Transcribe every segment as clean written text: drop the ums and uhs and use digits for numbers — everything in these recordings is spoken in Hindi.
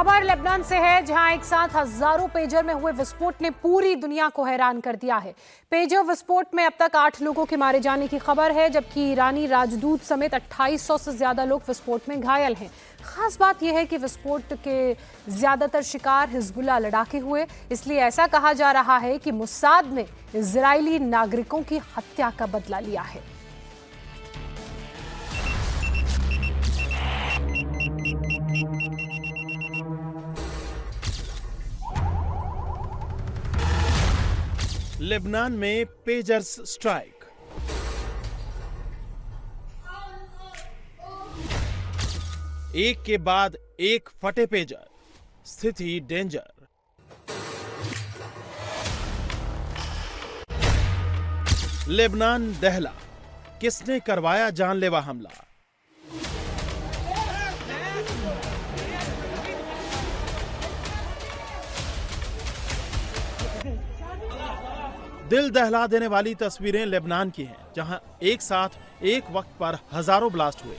खबर लेबनान से है, जहां एक साथ हजारों पेजर में हुए विस्फोट ने पूरी दुनिया को हैरान कर दिया है। पेजर विस्फोट में अब तक 8 लोगों के मारे जाने की खबर है, जबकि ईरानी राजदूत समेत 2800 से ज्यादा लोग विस्फोट में घायल हैं। खास बात यह है कि विस्फोट के ज्यादातर शिकार हिजबुल्लाह लड़ाके हुए, इसलिए ऐसा कहा जा रहा है कि मुसाद ने इजरायली नागरिकों की हत्या का बदला लिया है। लेबनान में पेजर्स स्ट्राइक। एक के बाद एक फटे पेजर, स्थिति डेंजर। लेबनान दहला, किसने करवाया जानलेवा हमला? दिल दहला देने वाली तस्वीरें लेबनान की हैं, जहां एक साथ एक वक्त पर हजारों ब्लास्ट हुए।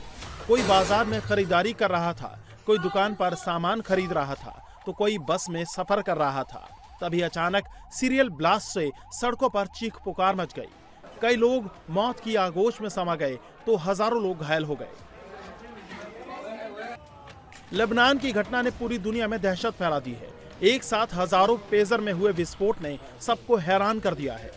कोई बाजार में खरीदारी कर रहा था, कोई दुकान पर सामान खरीद रहा था, तो कोई बस में सफर कर रहा था। तभी अचानक सीरियल ब्लास्ट से सड़कों पर चीख पुकार मच गई। कई लोग मौत की आगोश में समा गए, तो हजारों लोग घायल हो गए। लेबनान की घटना ने पूरी दुनिया में दहशत फैला दी है। एक साथ हजारों पेजर में हुए विस्फोट ने सबको हैरान कर दिया है,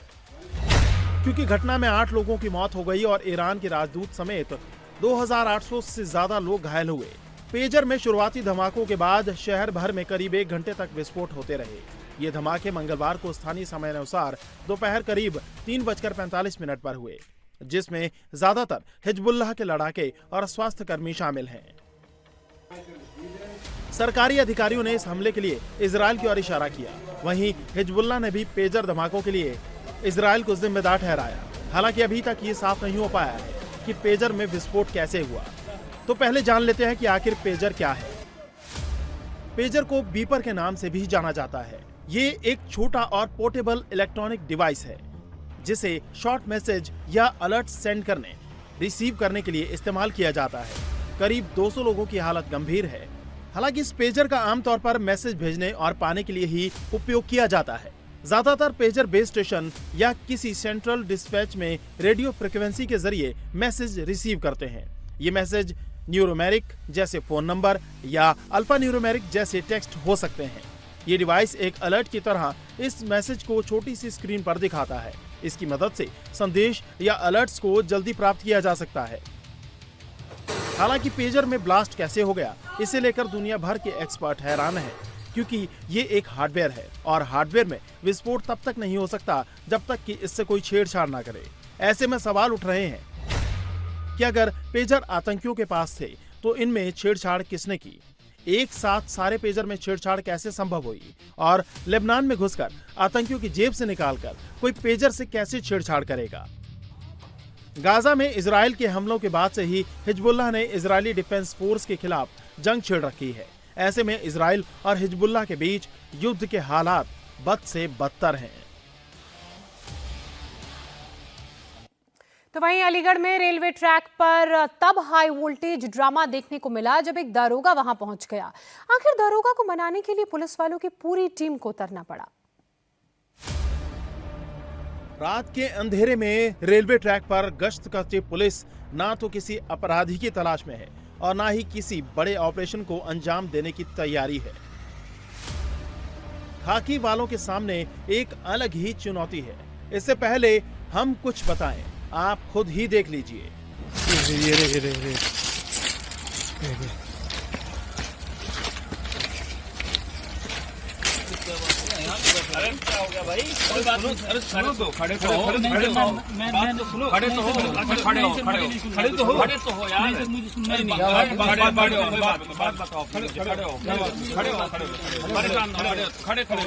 क्योंकि घटना में 8 लोगों की मौत हो गई और ईरान के राजदूत समेत 2800 से ज्यादा लोग घायल हुए। पेजर में शुरुआती धमाकों के बाद शहर भर में करीब 1 घंटे तक विस्फोट होते रहे। ये धमाके मंगलवार को स्थानीय समय अनुसार दोपहर करीब 3:45 पर हुए, जिसमें ज्यादातर हिजबुल्लाह के लड़ाके और स्वास्थ्य कर्मी शामिल हैं। सरकारी अधिकारियों ने इस हमले के लिए इजरायल की ओर इशारा किया। वहीं हिजबुल्लाह ने भी पेजर धमाकों के लिए इजरायल को जिम्मेदार ठहराया। हालांकि अभी तक ये साफ नहीं हो पाया है कि पेजर में विस्फोट कैसे हुआ। तो पहले जान लेते हैं कि आखिर पेजर क्या है। पेजर को बीपर के नाम से भी जाना जाता है। ये एक छोटा और पोर्टेबल इलेक्ट्रॉनिक डिवाइस है, जिसे शॉर्ट मैसेज या अलर्ट सेंड करने, रिसीव करने के लिए इस्तेमाल किया जाता है। करीब 200 लोगों की हालत गंभीर है। हालांकि इस पेजर का आमतौर पर मैसेज भेजने और पाने के लिए ही उपयोग किया जाता है। ज्यादातर पेजर बेस स्टेशन या किसी सेंट्रल डिस्पैच में रेडियो फ्रीक्वेंसी के जरिए मैसेज रिसीव करते हैं। ये मैसेज न्यूरोमेरिक जैसे फोन नंबर या अल्फा न्यूरोमेरिक जैसे टेक्स्ट हो सकते हैं। ये डिवाइस एक अलर्ट की तरह इस मैसेज को छोटी सी स्क्रीन पर दिखाता है। इसकी मदद से संदेश या अलर्ट्स को जल्दी प्राप्त किया जा सकता है। हालांकि पेजर में ब्लास्ट कैसे हो गया, इसे लेकर दुनिया भर के एक्सपर्ट हैरान हैं, क्योंकि ये एक हार्डवेयर है और हार्डवेयर में विस्फोट तब तक नहीं हो सकता जब तक कि इससे कोई छेड़छाड़ ना करे। ऐसे में सवाल उठ रहे हैं कि अगर पेजर आतंकियों के पास थे तो इनमें छेड़छाड़ किसने की? एक साथ सारे पेजर में छेड़छाड़ कैसे संभव हुई? और लेबनान में घुसकर आतंकियों की जेब से निकालकर कोई पेजर से कैसे छेड़छाड़ करेगा? गाजा में इजरायल के हमलों के बाद से ही हिजबुल्लाह ने इजरायली डिफेंस फोर्स के खिलाफ जंग छेड़ रखी है। ऐसे में इजरायल और हिजबुल्लाह के बीच युद्ध के हालात बद से बदतर हैं। तो वहीं अलीगढ़ में रेलवे ट्रैक पर तब हाई वोल्टेज ड्रामा देखने को मिला जब एक दारोगा वहां पहुंच गया। आखिर दारोगा को मनाने के लिए पुलिस वालों की पूरी टीम को उतरना पड़ा। रात के अंधेरे में रेलवे ट्रैक पर गश्त करती पुलिस ना तो किसी अपराधी की तलाश में है और ना ही किसी बड़े ऑपरेशन को अंजाम देने की तैयारी है। खाकी वालों के सामने एक अलग ही चुनौती है। इससे पहले हम कुछ बताएं, आप खुद ही देख लीजिए। अरे क्या हो गया भाई? कोई बात नहीं। अरे खड़े तो खड़े तो हो। मैं तो सुनो। खड़े तो हो। खड़े हो यार। मुझे सुनना ही नहीं। बात बताओ। खड़े हो।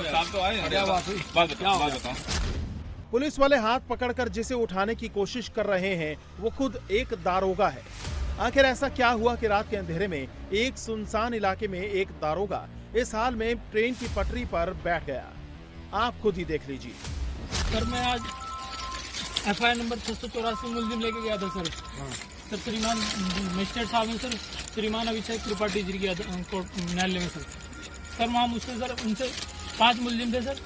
साहब तो आए। बात बताओ। पुलिस वाले हाथ पकड़कर जिसे उठाने की कोशिश कर रहे हैं वो खुद एक दारोगा है। आखिर ऐसा क्या हुआ कि रात के अंधेरे में एक सुनसान इलाके में एक दारोगा इस हाल में ट्रेन की पटरी पर बैठ गया? आप खुद ही देख लीजिए। सर मैं आज FIR नंबर 684 मुलजिम लेके गया था सर। श्रीमान मजिस्ट्रेट साहब हैं सर, श्रीमान अभिषेक त्रिपाठी जी की न्यायालय में सर। सर वहाँ मुझसे सर उनसे 5 मुलजिम थे सर,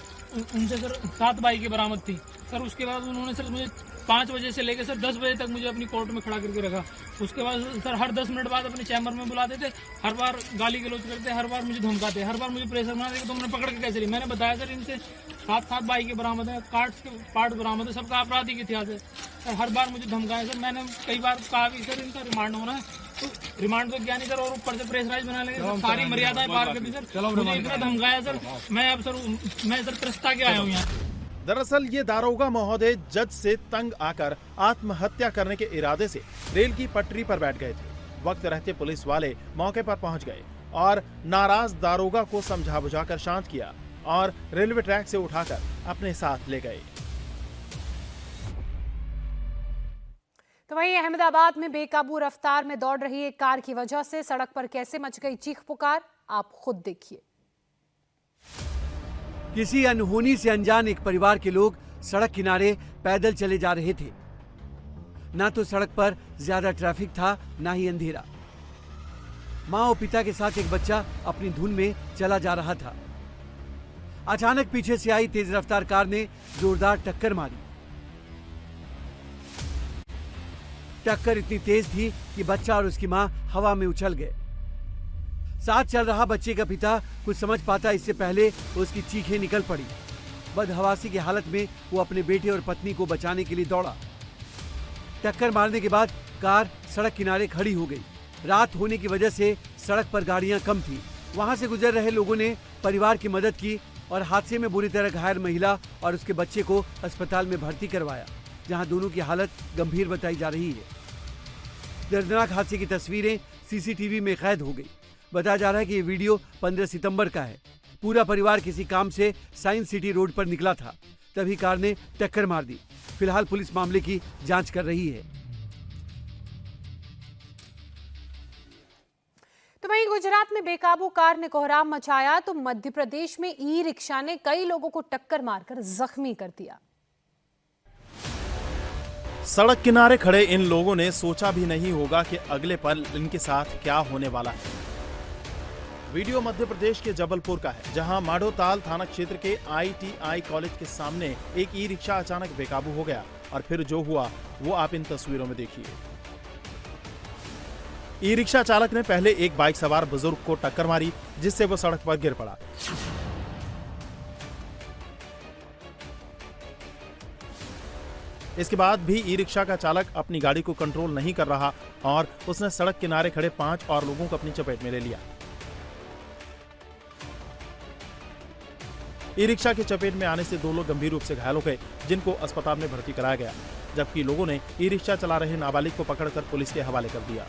उनसे सर 7 बाइकें बरामद थी सर। उसके बाद उन्होंने सर मुझे 5 बजे से लेकर सर 10 बजे तक मुझे अपनी कोर्ट में खड़ा करके रखा। उसके बाद सर हर 10 मिनट बाद अपने चैम्बर में बुलाते थे, हर बार गाली गलौज करते, हर बार मुझे धमकाते, हर बार मुझे प्रेशर बनाते कि तुमने पकड़ के कैसे ली। मैंने बताया सर इनसे 7 बाइकें बरामद है, कार्ड्स के पार्ट बरामद है, सबका आपराधिक इतिहास है सर। हर बार मुझे धमकाया सर। मैंने कई बार कहा कि सर इनका रिमांड होना है, तो रिमांड तो क्या नहीं सर, और ऊपर से प्रेशराइज बना लेंगे सर, सारी मर्यादाएं पार कर दी सर। मुझे इतना धमकाया सर, मैं सर त्रस्ता के आया हूँ यहाँ। दरअसल ये दारोगा महोदय जज से तंग आकर आत्महत्या करने के इरादे से रेल की पटरी पर बैठ गए थे। वक्त रहते पुलिस वाले मौके पर पहुंच गए और नाराज दारोगा को समझा बुझाकर शांत किया और रेलवे ट्रैक से उठाकर अपने साथ ले गए। तो वहीं अहमदाबाद में बेकाबू रफ्तार में दौड़ रही एक कार की वजह से सड़क पर कैसे मच गई चीख पुकार, आप खुद देखिए। किसी अनहोनी से अनजान एक परिवार के लोग सड़क किनारे पैदल चले जा रहे थे। ना तो सड़क पर ज्यादा ट्रैफिक था, ना ही अंधेरा। मां और पिता के साथ एक बच्चा अपनी धुन में चला जा रहा था। अचानक पीछे से आई तेज रफ्तार कार ने जोरदार टक्कर मारी। टक्कर इतनी तेज थी कि बच्चा और उसकी मां हवा में उछल गए। साथ चल रहा बच्चे का पिता कुछ समझ पाता इससे पहले उसकी चीखें निकल पड़ी। बदहवासी की हालत में वो अपने बेटे और पत्नी को बचाने के लिए दौड़ा। टक्कर मारने के बाद कार सड़क किनारे खड़ी हो गई। रात होने की वजह से सड़क पर गाड़ियां कम थी। वहां से गुजर रहे लोगों ने परिवार की मदद की और हादसे में बुरी तरह घायल महिला और उसके बच्चे को अस्पताल में भर्ती करवाया, जहां दोनों की हालत गंभीर बताई जा रही है। दर्दनाक हादसे की तस्वीरें सीसीटीवी में कैद हो गई। बताया जा रहा है कि ये वीडियो 15 सितंबर का है। पूरा परिवार किसी काम से साइंस सिटी रोड पर निकला था, तभी कार ने टक्कर मार दी। फिलहाल पुलिस मामले की जांच कर रही है। तो वहीं गुजरात में बेकाबू कार ने कोहराम मचाया तो मध्य प्रदेश में ई रिक्शा ने कई लोगों को टक्कर मारकर जख्मी कर दिया। सड़क किनारे खड़े इन लोगों ने सोचा भी नहीं होगा कि अगले पल इनके साथ क्या होने वाला है। वीडियो मध्य प्रदेश के जबलपुर का है, जहां माढ़ोताल थाना क्षेत्र के ITI कॉलेज के सामने एक ई रिक्शा अचानक बेकाबू हो गया और फिर जो हुआ वो आप इन तस्वीरों में देखिए। ई रिक्शा चालक ने पहले एक बाइक सवार बुजुर्ग को टक्कर मारी, जिससे वो सड़क पर गिर पड़ा। इसके बाद भी ई रिक्शा का चालक अपनी गाड़ी को कंट्रोल नहीं कर रहा और उसने सड़क किनारे खड़े 5 और लोगों को अपनी चपेट में ले लिया। ई रिक्शा की चपेट में आने से 2 लोग गंभीर रूप से घायल हो गए, जिनको अस्पताल में भर्ती कराया गया, जबकि लोगों ने ई रिक्शा चला रहे नाबालिग को पकड़कर पुलिस के हवाले कर दिया।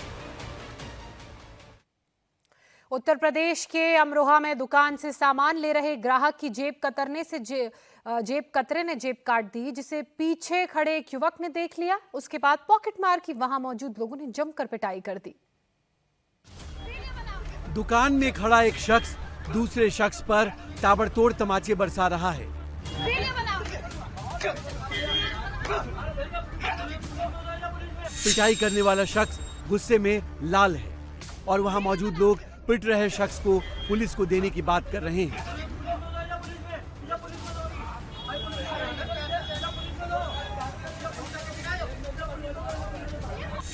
उत्तर प्रदेश के अमरोहा में दुकान से सामान ले रहे ग्राहक की जेब कतरे ने जेब काट दी, जिसे पीछे खड़े एक युवक ने देख लिया। उसके बाद पॉकेट मार की वहां मौजूद लोगों ने जमकर पिटाई कर दी। दुकान में खड़ा एक शख्स दूसरे शख्स पर ताबड़तोड़ तमाचे बरसा रहा है। पिटाई करने वाला शख्स गुस्से में लाल है और वहां मौजूद लोग पिट रहे शख्स को पुलिस को देने की बात कर रहे हैं।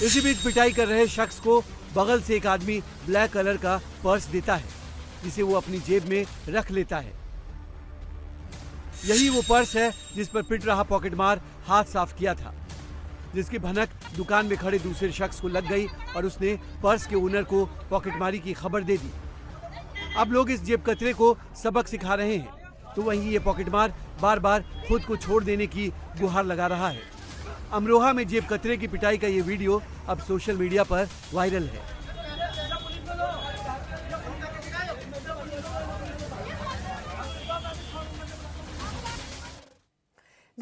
इसी बीच पिटाई कर रहे शख्स को बगल से एक आदमी ब्लैक कलर का पर्स देता है, जिसे वो अपनी जेब में रख लेता है। यही वो पर्स है जिस पर पिट रहा पॉकेटमार हाथ साफ किया था, जिसकी भनक दुकान में खड़े दूसरे शख्स को लग गई और उसने पर्स के ओनर को पॉकेटमारी की खबर दे दी। अब लोग इस जेब कतरे को सबक सिखा रहे हैं, तो वहीं ये पॉकेटमार बार बार खुद को छोड़ देने की गुहार लगा रहा है। अमरोहा में जेब कतरे की पिटाई का ये वीडियो अब सोशल मीडिया पर वायरल है।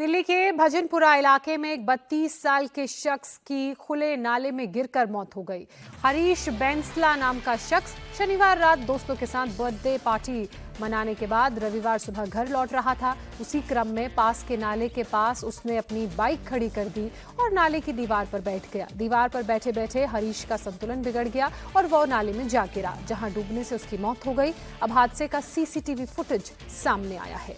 दिल्ली के भजनपुरा इलाके में एक 32 साल के शख्स की खुले नाले में गिरकर मौत हो गई। हरीश बैंसला नाम का शख्स शनिवार रात दोस्तों के साथ बर्थडे पार्टी मनाने के बाद रविवार सुबह घर लौट रहा था। उसी क्रम में पास के नाले के पास उसने अपनी बाइक खड़ी कर दी और नाले की दीवार पर बैठ गया। दीवार पर बैठे बैठे हरीश का संतुलन बिगड़ गया और वो नाले में जा गिरा, जहां डूबने से उसकी मौत हो गई। अब हादसे का सीसीटीवी फुटेज सामने आया है।